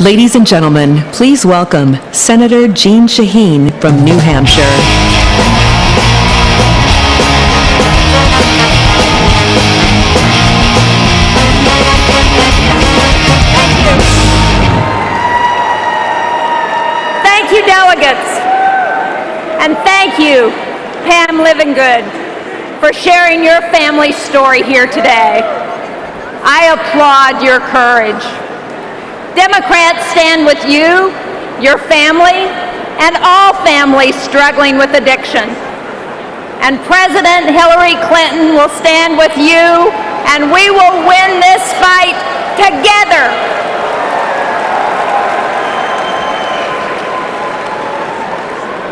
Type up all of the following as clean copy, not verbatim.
Ladies and gentlemen, please welcome Senator Jeanne Shaheen from New Hampshire. Thank you, delegates, and thank you, Pam Livingood, for sharing your family story here today. I applaud your courage. Democrats stand with you, your family, and all families struggling with addiction. And President Hillary Clinton will stand with you, and we will win this fight together.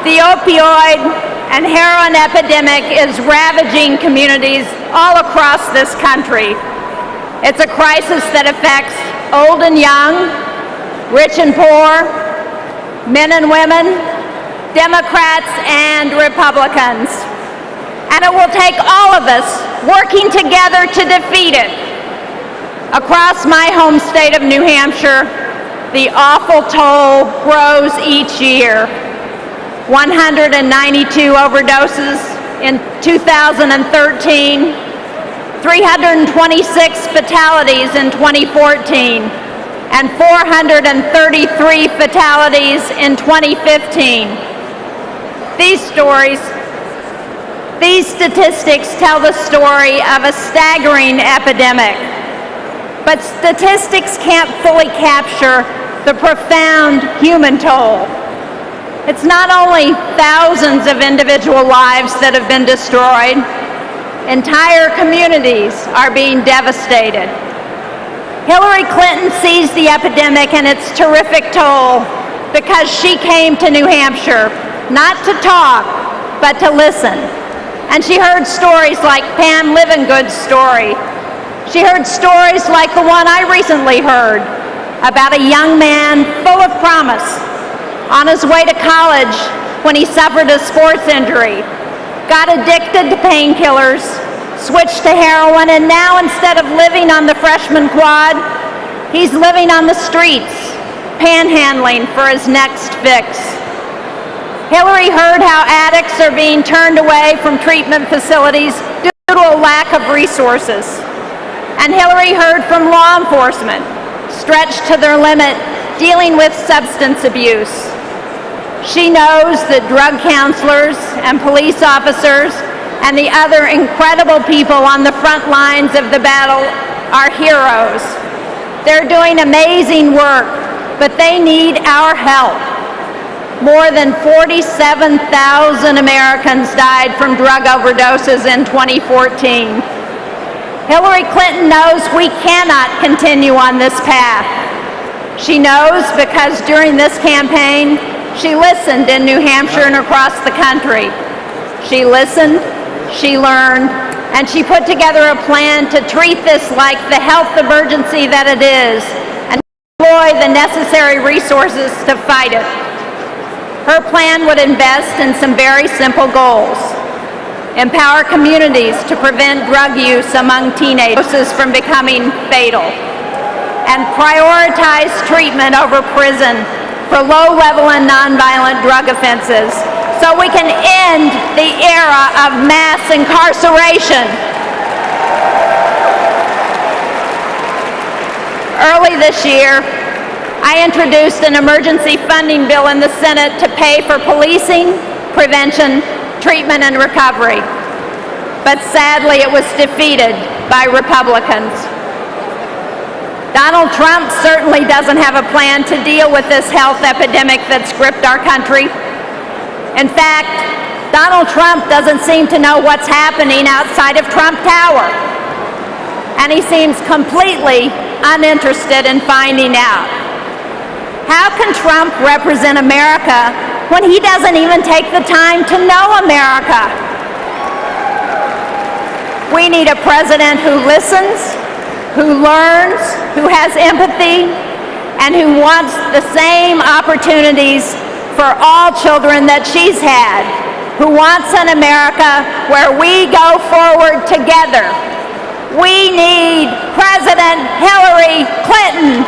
The opioid and heroin epidemic is ravaging communities all across this country. It's a crisis that affects old and young, rich and poor, men and women, Democrats and Republicans. And it will take all of us working together to defeat it. Across my home state of New Hampshire, the awful toll grows each year. 192 overdoses in 2013, 326 fatalities in 2014, and 433 fatalities in 2015. These statistics tell the story of a staggering epidemic, but statistics can't fully capture the profound human toll. It's not only thousands of individual lives that have been destroyed, entire communities are being devastated. Hillary Clinton sees the epidemic and its terrific toll because she came to New Hampshire not to talk, but to listen. And she heard stories like Pam Livingood's story. She heard stories like the one I recently heard about a young man full of promise on his way to college when he suffered a sports injury, got addicted to painkillers, switched to heroin, and now instead of living on the freshman quad, he's living on the streets, panhandling for his next fix. Hillary heard how addicts are being turned away from treatment facilities due to a lack of resources. And Hillary heard from law enforcement, stretched to their limit, dealing with substance abuse. She knows that drug counselors and police officers and the other incredible people on the front lines of the battle are heroes. They're doing amazing work, but they need our help. More than 47,000 Americans died from drug overdoses in 2014. Hillary Clinton knows we cannot continue on this path. She knows because during this campaign, she listened in New Hampshire and across the country. She listened, she learned, and she put together a plan to treat this like the health emergency that it is and deploy the necessary resources to fight it. Her plan would invest in some very simple goals. Empower communities to prevent drug use among teenagers from becoming fatal. And prioritize treatment over prison for low-level and nonviolent drug offenses so we can end the era of mass incarceration. Early this year, I introduced an emergency funding bill in the Senate to pay for policing, prevention, treatment, and recovery. But sadly, it was defeated by Republicans. Donald Trump certainly doesn't have a plan to deal with this health epidemic that's gripped our country. In fact, Donald Trump doesn't seem to know what's happening outside of Trump Tower. And he seems completely uninterested in finding out. How can Trump represent America when he doesn't even take the time to know America? We need a president who listens, who learns, who has empathy, and who wants the same opportunities for all children that she's had, who wants an America where we go forward together. We need President Hillary Clinton